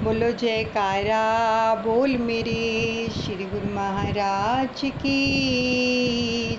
बोलो जयकारा बोल मेरे श्री गुरु महाराज की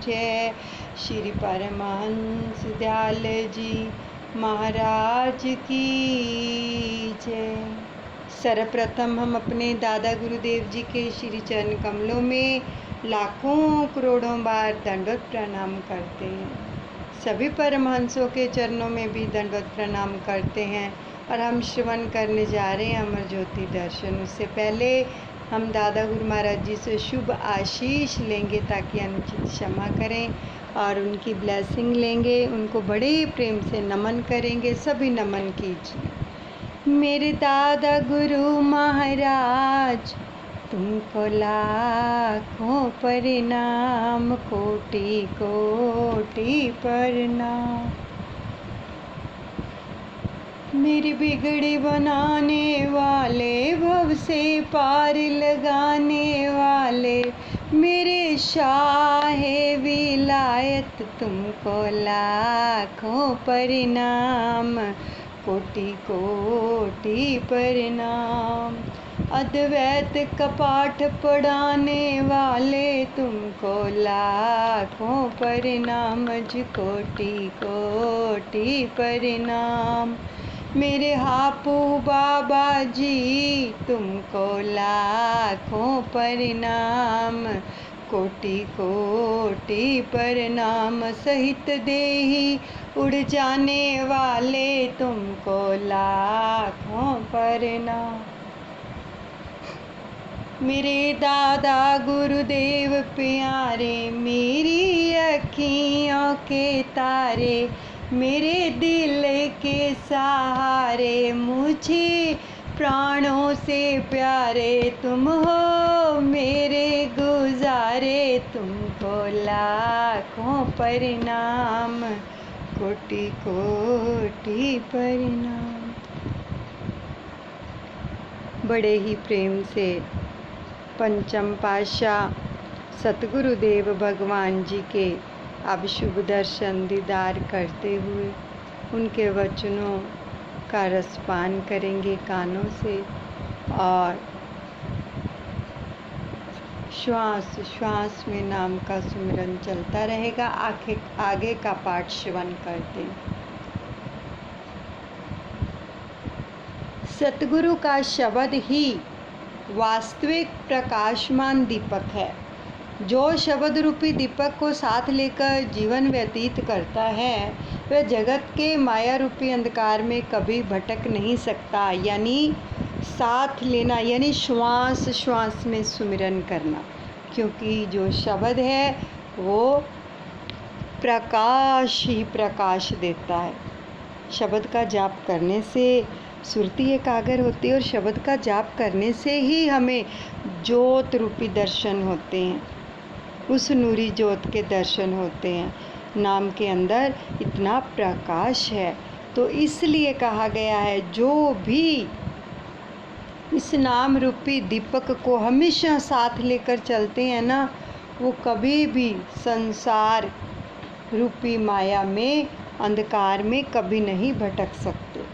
जय। श्री परमहंस दयाल जी महाराज की जय। सर्वप्रथम हम अपने दादा गुरुदेव जी के श्री चरण कमलों में लाखों करोड़ों बार दंडवत प्रणाम करते हैं। सभी परमहंसों के चरणों में भी दंडवत प्रणाम करते हैं। और हम श्रवण करने जा रहे हैं अमर ज्योति दर्शन। उससे पहले हम दादा गुरु महाराज जी से शुभ आशीष लेंगे ताकि अनुचित क्षमा करें और उनकी ब्लेसिंग लेंगे। उनको बड़े प्रेम से नमन करेंगे। सभी नमन कीजिए। मेरे दादा गुरु महाराज तुमको लाखों प्रणाम, कोटि कोटि प्रणाम। मेरी बिगड़ी बनाने वाले, भव से पार लगाने वाले, मेरे शाहे विलायत तुमको लाखों प्रणाम, कोटि कोटि प्रणाम। अद्वैत का पाठ पढ़ाने वाले तुमको लाखों प्रणाम जी, कोटि कोटि प्रणाम। मेरे हापू बाबा जी तुमको लाखों प्रणाम, कोटि कोटि प्रणाम। सहित देही उड़ जाने वाले तुमको लाखों प्रणाम। मेरे दादा गुरुदेव प्यारे, मेरी अखियों के तारे, मेरे दिल के सहारे, मुझे प्राणों से प्यारे तुम हो मेरे गुजारे, तुमको लाखों प्रणाम, कोटि कोटि प्रणाम। बड़े ही प्रेम से पंचम पातशाह सतगुरुदेव भगवान जी के अब शुभ दर्शन दीदार करते हुए उनके वचनों का रसपान करेंगे कानों से और श्वास श्वास में नाम का सुमिरन चलता रहेगा। आगे का पाठ श्रवण करते हैं। सतगुरु का शब्द ही वास्तविक प्रकाशमान दीपक है। जो शब्द रूपी दीपक को साथ लेकर जीवन व्यतीत करता है वह जगत के माया रूपी अंधकार में कभी भटक नहीं सकता। यानी साथ लेना यानी श्वास श्वास में सुमिरन करना, क्योंकि जो शब्द है वो प्रकाश ही प्रकाश देता है। शब्द का जाप करने से सुरती एकाग्र होती है और शब्द का जाप करने से ही हमें ज्योत रूपी दर्शन होते हैं। उस नूरी ज्योत के दर्शन होते हैं। नाम के अंदर इतना प्रकाश है, तो इसलिए कहा गया है जो भी इस नाम रूपी दीपक को हमेशा साथ लेकर चलते हैं ना, वो कभी भी संसार रूपी माया में अंधकार में कभी नहीं भटक सकते।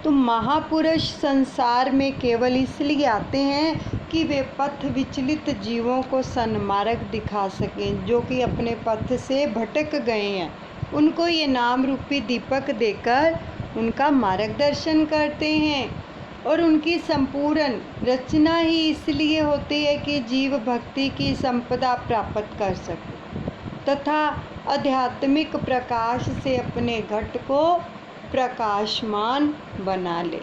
तो महापुरुष संसार में केवल इसलिए आते हैं कि वे पथ विचलित जीवों को सन्मार्ग दिखा सकें, जो कि अपने पथ से भटक गए हैं। उनको ये नाम रूपी दीपक देकर उनका मार्गदर्शन करते हैं। और उनकी संपूर्ण रचना ही इसलिए होती है कि जीव भक्ति की संपदा प्राप्त कर सके तथा आध्यात्मिक प्रकाश से अपने घट को प्रकाशमान बना ले।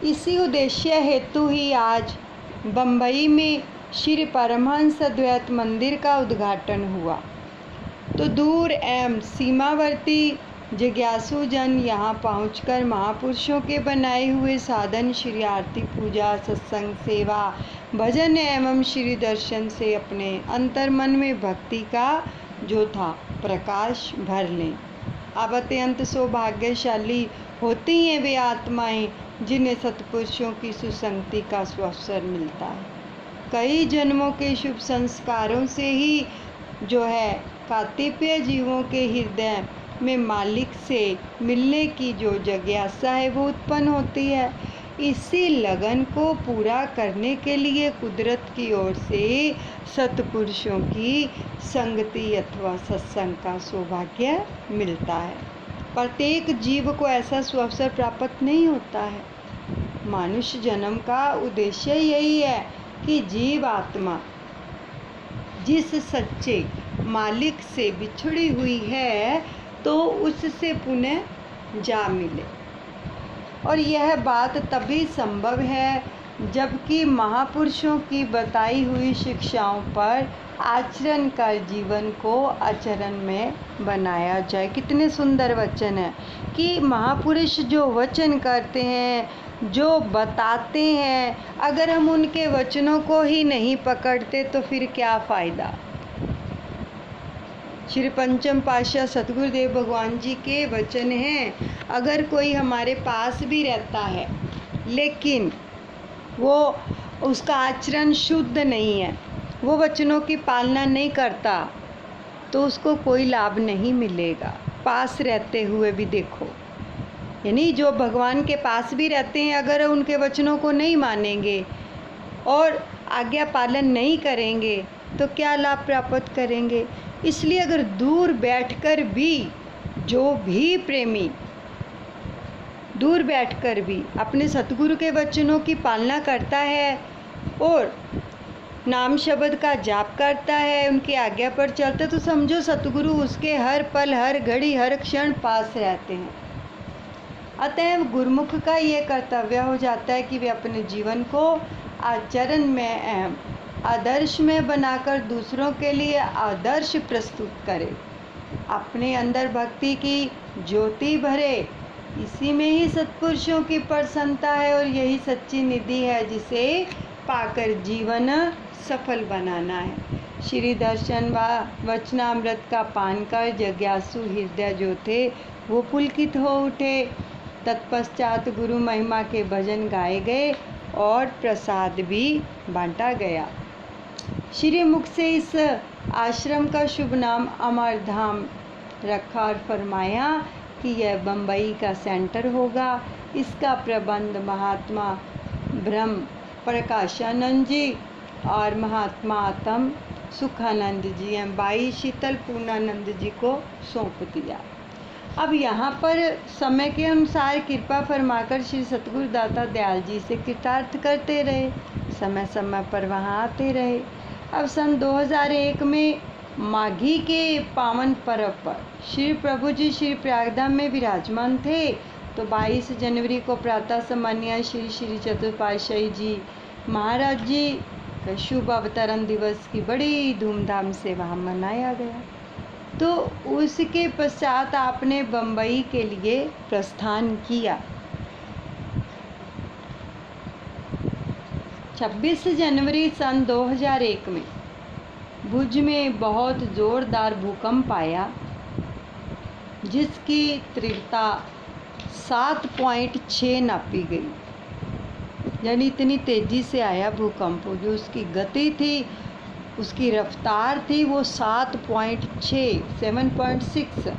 इसी उद्देश्य हेतु ही आज बम्बई में श्री परमहंस अद्वैत मंदिर का उद्घाटन हुआ। तो दूर एवं सीमावर्ती जिज्ञासु जन यहाँ पहुँचकर महापुरुषों के बनाए हुए साधन श्री आरती पूजा सत्संग सेवा भजन एवं श्री दर्शन से अपने अंतर्मन में भक्ति का जो था प्रकाश भर लें। अब अत्यंत सौभाग्यशाली होती हैं वे आत्माएं जिन्हें सत्पुरुषों की सुसंगति का अवसर मिलता है। कई जन्मों के शुभ संस्कारों से ही जो है कातिप्य जीवों के हृदय में मालिक से मिलने की जो जिज्ञासा है वो उत्पन्न होती है। इसी लगन को पूरा करने के लिए कुदरत की ओर से सत्पुरुषों की संगति अथवा सत्संग का सौभाग्य मिलता है। प्रत्येक जीव को ऐसा सुअवसर प्राप्त नहीं होता है। मनुष्य जन्म का उद्देश्य यही है कि जीव आत्मा जिस सच्चे मालिक से बिछड़ी हुई है तो उससे पुनः जा मिले। और यह बात तभी संभव है जबकि महापुरुषों की बताई हुई शिक्षाओं पर आचरण कर जीवन को आचरण में बनाया जाए। कितने सुंदर वचन है कि महापुरुष जो वचन करते हैं, जो बताते हैं, अगर हम उनके वचनों को ही नहीं पकड़ते तो फिर क्या फ़ायदा। श्री पंचम पातशाह सतगुरुदेव भगवान जी के वचन हैं, अगर कोई हमारे पास भी रहता है लेकिन वो उसका आचरण शुद्ध नहीं है, वो वचनों की पालना नहीं करता, तो उसको कोई लाभ नहीं मिलेगा। पास रहते हुए भी देखो, यानी जो भगवान के पास भी रहते हैं, अगर उनके वचनों को नहीं मानेंगे और आज्ञा पालन नहीं करेंगे तो क्या लाभ प्राप्त करेंगे। इसलिए अगर दूर बैठकर भी जो भी प्रेमी दूर बैठकर भी अपने सतगुरु के वचनों की पालना करता है और नाम शब्द का जाप करता है, उनकी आज्ञा पर चलता है, तो समझो सतगुरु उसके हर पल, हर घड़ी, हर क्षण पास रहते हैं। अतएव गुरुमुख का ये कर्तव्य हो जाता है कि वे अपने जीवन को आचरण में आदर्श में बनाकर दूसरों के लिए आदर्श प्रस्तुत करें, अपने अंदर भक्ति की ज्योति भरे। इसी में ही सत्पुरुषों की प्रसन्नता है और यही सच्ची निधि है जिसे पाकर जीवन सफल बनाना है। श्री दर्शन व वचनामृत का पान कर जिज्ञासु हृदय जो थे वो पुलकित हो उठे। तत्पश्चात गुरु महिमा के भजन गाए गए और प्रसाद भी बांटा गया। श्री मुख से इस आश्रम का शुभ नाम अमरधाम रखा और फरमाया कि यह बम्बई का सेंटर होगा। इसका प्रबंध महात्मा ब्रह्म प्रकाशानंद जी और महात्मा आत्म सुखानंद जी एवं बाई शीतल पूर्णानंद जी को सौंप दिया। अब यहाँ पर समय के अनुसार कृपा फरमाकर श्री सतगुरु दाता दयाल जी से कृतार्थ करते रहे, समय समय पर वहाँ आते रहे। अब सन 2001 में माघी के पावन पर्व पर श्री प्रभु जी श्री प्रयागधाम में विराजमान थे, तो 22 जनवरी को प्रातः सम्मानीय श्री श्री चतुर्पातशाही जी महाराज जी का शुभ अवतरण दिवस की बड़ी धूमधाम से वहाँ मनाया गया। तो उसके पश्चात आपने बम्बई के लिए प्रस्थान किया। 26 जनवरी सन 2001 में भुज में बहुत ज़ोरदार भूकंप आया, जिसकी तीव्रता 7.6 नापी गई। यानी इतनी तेज़ी से आया भूकंप, जो उसकी गति थी, उसकी रफ्तार थी वो 7.6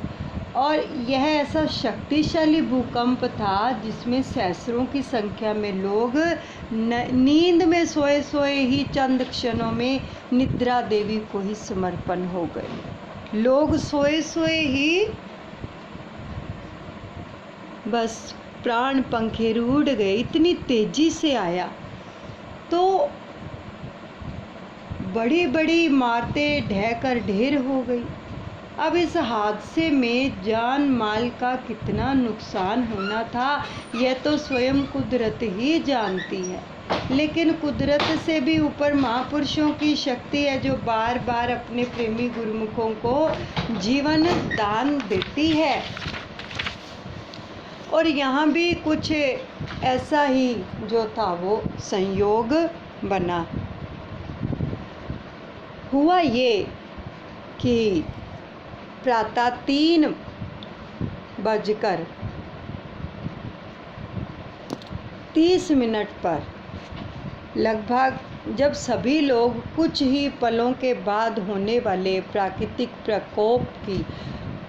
और यह ऐसा शक्तिशाली भूकंप था जिसमें सैकड़ों की संख्या में लोग नींद में सोए सोए ही चंद क्षणों में निद्रा देवी को ही समर्पण हो गए। लोग सोए सोए ही बस प्राण पंखेरु उड़ गए, इतनी तेजी से आया। तो बड़ी बड़ी इमारतें ढहकर ढेर हो गई। अब इस हादसे में जान माल का कितना नुकसान होना था यह तो स्वयं कुदरत ही जानती है, लेकिन कुदरत से भी ऊपर महापुरुषों की शक्ति है जो बार बार अपने प्रेमी गुरुमुखों को जीवन दान देती है। और यहाँ भी कुछ ऐसा ही जो था वो संयोग बना। हुआ ये कि प्रातः 3:30 पर लगभग जब सभी लोग कुछ ही पलों के बाद होने वाले प्राकृतिक प्रकोप की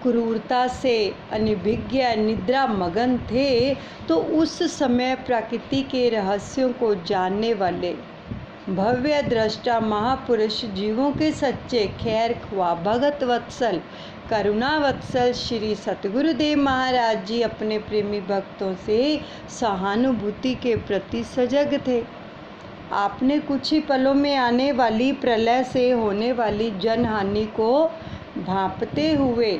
क्रूरता से अनभिज्ञ निद्रा मगन थे, तो उस समय प्रकृति के रहस्यों को जानने वाले भव्य दृष्टा महापुरुष, जीवों के सच्चे खैर ख्वाह, भगत वत्सल, करुणा वत्सल श्री सतगुरुदेव महाराज जी अपने प्रेमी भक्तों से सहानुभूति के प्रति सजग थे। आपने कुछ ही पलों में आने वाली प्रलय से होने वाली जनहानि को भांपते हुए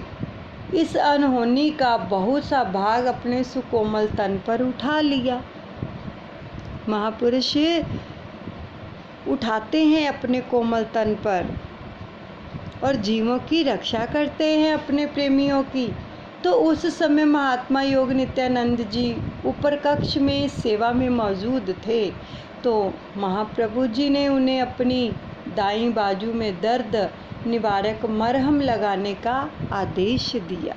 इस अनहोनी का बहुत सा भाग अपने सुकोमल तन पर उठा लिया। महापुरुष उठाते हैं अपने कोमल तन पर और जीवों की रक्षा करते हैं अपने प्रेमियों की। तो उस समय महात्मा योग नित्यानंद जी ऊपर कक्ष में सेवा में मौजूद थे। तो महाप्रभु जी ने उन्हें अपनी दाईं बाजू में दर्द निवारक मरहम लगाने का आदेश दिया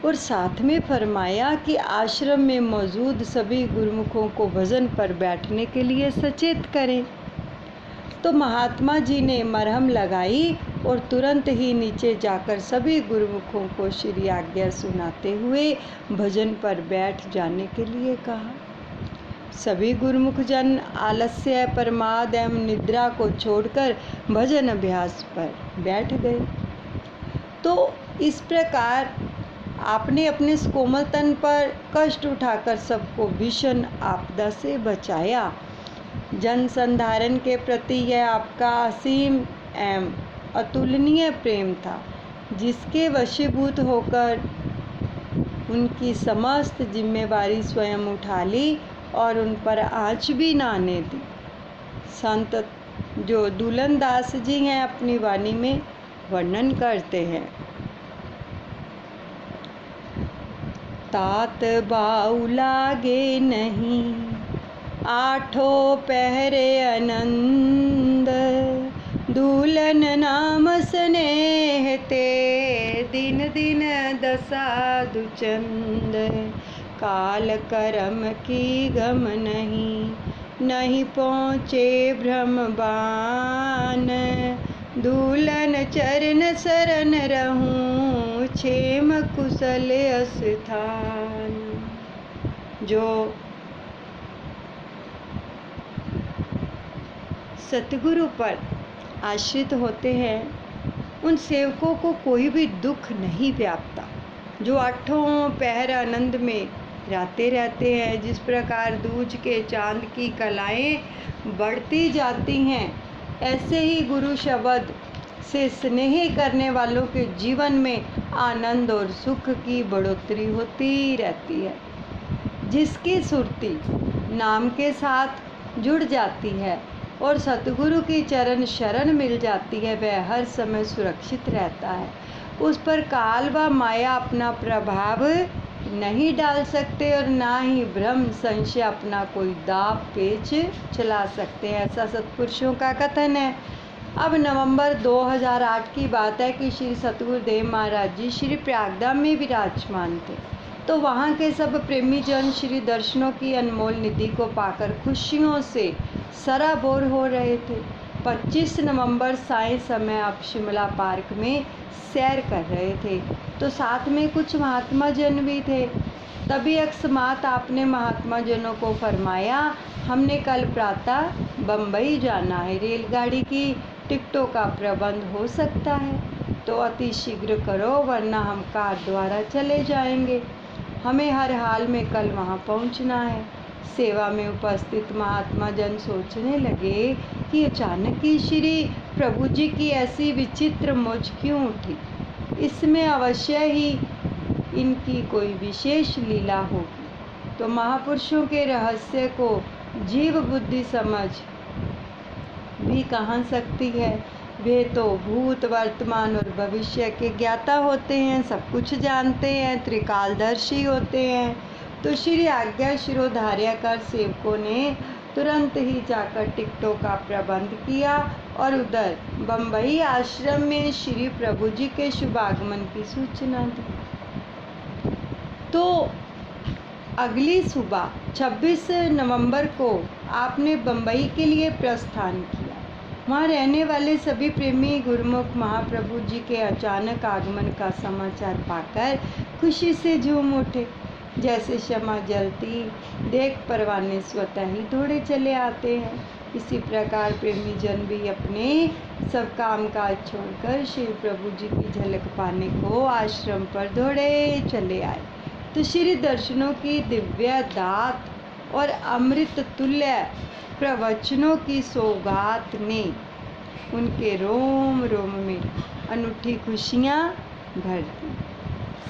और साथ में फरमाया कि आश्रम में मौजूद सभी गुरुमुखों को भजन पर बैठने के लिए सचेत करें। तो महात्मा जी ने मरहम लगाई और तुरंत ही नीचे जाकर सभी गुरुमुखों को श्री आज्ञा सुनाते हुए भजन पर बैठ जाने के लिए कहा। सभी गुरुमुख जन आलस्य, प्रमाद एवं निद्रा को छोड़कर भजन अभ्यास पर बैठ गए। तो इस प्रकार आपने अपने कोमल तन पर कष्ट उठाकर सबको भीषण आपदा से बचाया। जन संधारण के प्रति यह आपका असीम एवं अतुलनीय प्रेम था, जिसके वशीभूत होकर उनकी समस्त जिम्मेवारी स्वयं उठा ली और उन पर आँच भी ना आने दी। संत जो दुलन दास जी हैं अपनी वाणी में वर्णन करते हैं। तात बाऊ लागे नहीं, आठों पहरे आनंद, दुलन नाम स्नेह ते, दिन दिन दशा दुचंद, काल करम की गम नहीं, नहीं पहुँचे भ्रम बान, दुलन चरण शरण रहूं, क्षेम कुशल स्थान। जो सतगुरु पर आश्रित होते हैं उन सेवकों को कोई भी दुख नहीं व्यापता। जो आठों पहर आनंद में राते रहते हैं, जिस प्रकार दूज के चांद की कलाएं बढ़ती जाती हैं, ऐसे ही गुरु शब्द से स्नेह करने वालों के जीवन में आनंद और सुख की बढ़ोतरी होती रहती है। जिसकी सुरती नाम के साथ जुड़ जाती है और सतगुरु की चरण शरण मिल जाती है, वह हर समय सुरक्षित रहता है। उस पर काल व माया अपना प्रभाव नहीं डाल सकते और ना ही भ्रम संशय अपना कोई दाव पेच चला सकते हैं, ऐसा सत्पुरुषों का कथन है। अब नवंबर 2008 की बात है कि श्री सतगुरुदेव महाराज जी श्री प्रयागधाम में विराजमान थे। तो वहाँ के सब प्रेमी जन श्री दर्शनों की अनमोल निधि को पाकर खुशियों से सराबोर हो रहे थे। 25 नवंबर साय समय आप शिमला पार्क में सैर कर रहे थे, तो साथ में कुछ महात्मा जन भी थे। तभी अकस्मात आपने महात्मा जनों को फरमाया, हमने कल प्रातः बम्बई जाना है, रेलगाड़ी की टिकटों का प्रबंध हो सकता है तो अति शीघ्र करो, वरना हम कार द्वारा चले जाएंगे। हमें हर हाल में कल वहाँ पहुँचना है। सेवा में उपस्थित महात्मा जन सोचने लगे कि अचानक ही श्री प्रभु जी की ऐसी विचित्र मौज क्यों उठी। इसमें अवश्य ही इनकी कोई विशेष लीला होगी। तो महापुरुषों के रहस्य को जीव बुद्धि समझ भी कहाँ सकती है। वे तो भूत वर्तमान और भविष्य के ज्ञाता होते हैं, सब कुछ जानते हैं, त्रिकालदर्शी होते हैं। तो श्री आज्ञा शिरोधार्य कर सेवकों ने तुरंत ही जाकर टिकटों का प्रबंध किया और उधर बम्बई आश्रम में श्री प्रभु जी के शुभागमन की सूचना दी। तो अगली सुबह 26 नवंबर को आपने बम्बई के लिए प्रस्थान किया। वहाँ रहने वाले सभी प्रेमी गुरुमुख महाप्रभु जी के अचानक आगमन का समाचार पाकर खुशी से झूम उठे। जैसे शम्मा जलती देख परवाने स्वतः ही दौड़े चले आते हैं, इसी प्रकार प्रेमी जन भी अपने सब काम काज छोड़कर श्री प्रभु जी की झलक पाने को आश्रम पर दौड़े चले आए। तो श्री दर्शनों की दिव्य दात और अमृत तुल्य प्रवचनों की सौगात ने उनके रोम रोम में अनूठी खुशियाँ भर दी।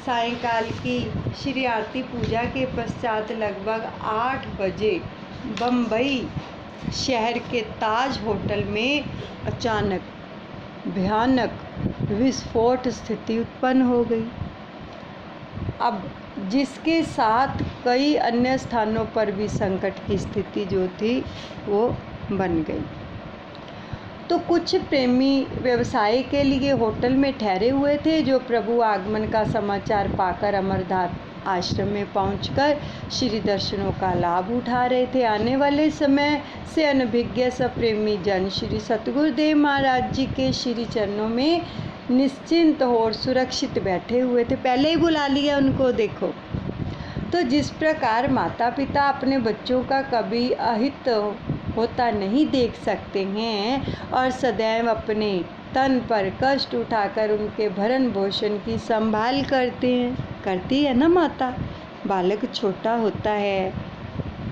सायंकाल की श्री आरती पूजा के पश्चात लगभग 8 बजे बम्बई शहर के ताज होटल में अचानक भयानक विस्फोट स्थिति उत्पन्न हो गई। अब जिसके साथ कई अन्य स्थानों पर भी संकट की स्थिति जो थी वो बन गई। तो कुछ प्रेमी व्यवसाय के लिए होटल में ठहरे हुए थे, जो प्रभु आगमन का समाचार पाकर अमरनाथ आश्रम में पहुंचकर श्री दर्शनों का लाभ उठा रहे थे। आने वाले समय से अनभिज्ञ सब प्रेमी जन श्री सतगुरुदेव महाराज जी के श्री चरणों में निश्चिंत और सुरक्षित बैठे हुए थे। पहले ही बुला लिया उनको। देखो तो जिस प्रकार माता पिता अपने बच्चों का कभी अहित होता नहीं देख सकते हैं और सदैव अपने तन पर कष्ट उठाकर उनके भरण पोषण की संभाल करती है ना माता। बालक छोटा होता है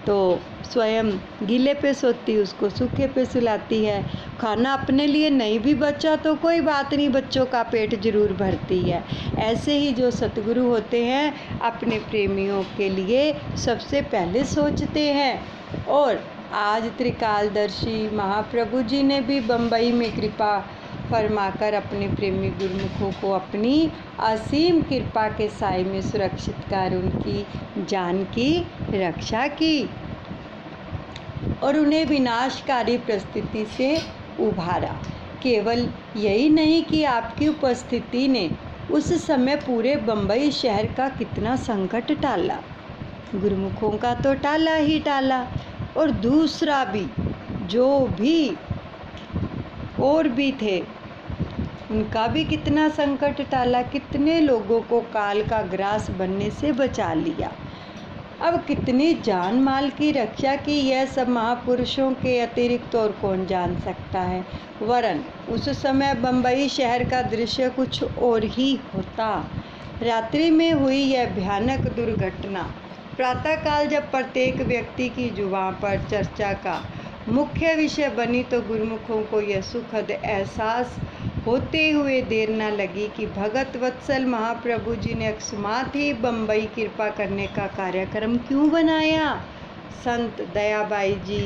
तो स्वयं गीले पे सोती, उसको सूखे पे सुलाती है। खाना अपने लिए नहीं भी बचा तो कोई बात नहीं, बच्चों का पेट जरूर भरती है। ऐसे ही जो सतगुरु होते हैं अपने प्रेमियों के लिए सबसे पहले सोचते हैं। और आज त्रिकालदर्शी महाप्रभु जी ने भी बम्बई में कृपा फरमाकर अपने प्रेमी गुरुमुखों को अपनी असीम कृपा के साए में सुरक्षित कर उनकी जान की रक्षा की और उन्हें विनाशकारी परिस्थिति से उभारा। केवल यही नहीं कि आपकी उपस्थिति ने उस समय पूरे बम्बई शहर का कितना संकट टाला, गुरुमुखों का तो टाला ही टाला, और दूसरा भी जो भी और भी थे उनका भी कितना संकट टाला, कितने लोगों को काल का ग्रास बनने से बचा लिया। अब कितनी जान माल की रक्षा की, यह सब महापुरुषों के अतिरिक्त और कौन जान सकता है। वरन उस समय बम्बई शहर का दृश्य कुछ और ही होता। रात्रि में हुई यह भयानक दुर्घटना प्रातःकाल जब प्रत्येक व्यक्ति की जुबां पर चर्चा का मुख्य विषय बनी तो गुरुमुखों को यह सुखद एहसास होते हुए देर न लगी कि भगत वत्सल महाप्रभु जी ने अकस्मात ही बम्बई कृपा करने का कार्यक्रम क्यों बनाया। संत दयाबाई जी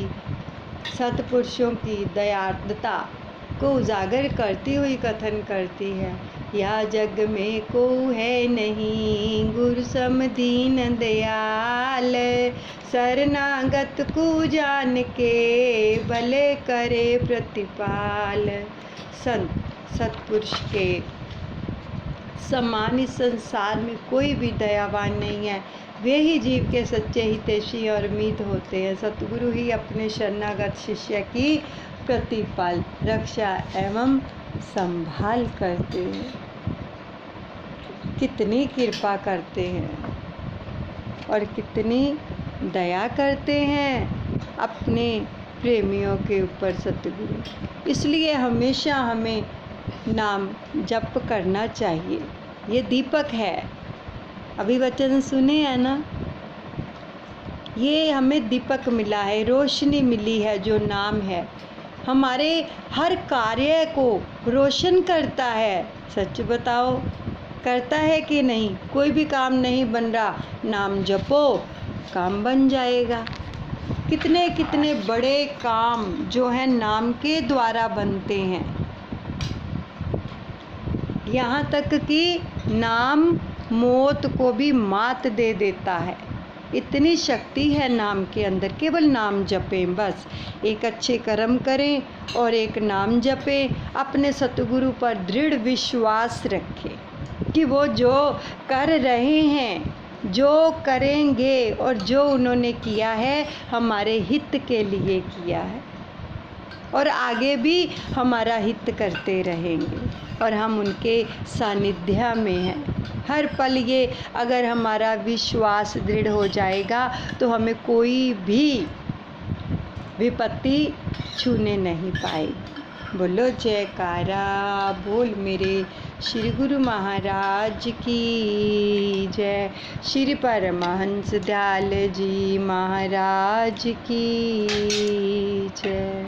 सतपुरुषों की दयार्द्रता को उजागर करती हुई कथन करती है, या जग में को है नहीं गुरु सम दीन दयाल, शरणागत को जान के भले करे प्रतिपाल। संत सतपुरुष के समान इस संसार में कोई भी दयावान नहीं है। वे ही जीव के सच्चे हितैषी और मीत होते हैं। सतगुरु ही अपने शरणागत शिष्य की प्रतिपाल रक्षा एवं संभाल करते हैं। कितनी कृपा करते हैं और कितनी दया करते हैं अपने प्रेमियों के ऊपर सतगुरु। इसलिए हमेशा हमें नाम जप करना चाहिए। ये दीपक है, अभी वचन सुने हैं ना, ये हमें दीपक मिला है, रोशनी मिली है जो नाम है, हमारे हर कार्य को रोशन करता है। सच बताओ करता है कि नहीं। कोई भी काम नहीं बन रहा, नाम जपो काम बन जाएगा। कितने कितने बड़े काम जो है नाम के द्वारा बनते हैं। यहाँ तक कि नाम मौत को भी मात दे देता है। इतनी शक्ति है नाम के अंदर। केवल नाम जपें, बस एक अच्छे कर्म करें और एक नाम जपें। अपने सतगुरु पर दृढ़ विश्वास रखें कि वो जो कर रहे हैं जो करेंगे और जो उन्होंने किया है हमारे हित के लिए किया है और आगे भी हमारा हित करते रहेंगे और हम उनके सानिध्य में हैं। हर पल ये अगर हमारा विश्वास दृढ़ हो जाएगा तो हमें कोई भी विपत्ति छूने नहीं पाएगी। बोलो जयकारा बोल मेरे श्री गुरु महाराज की जय। श्री परमहंस दयाल जी महाराज की जय।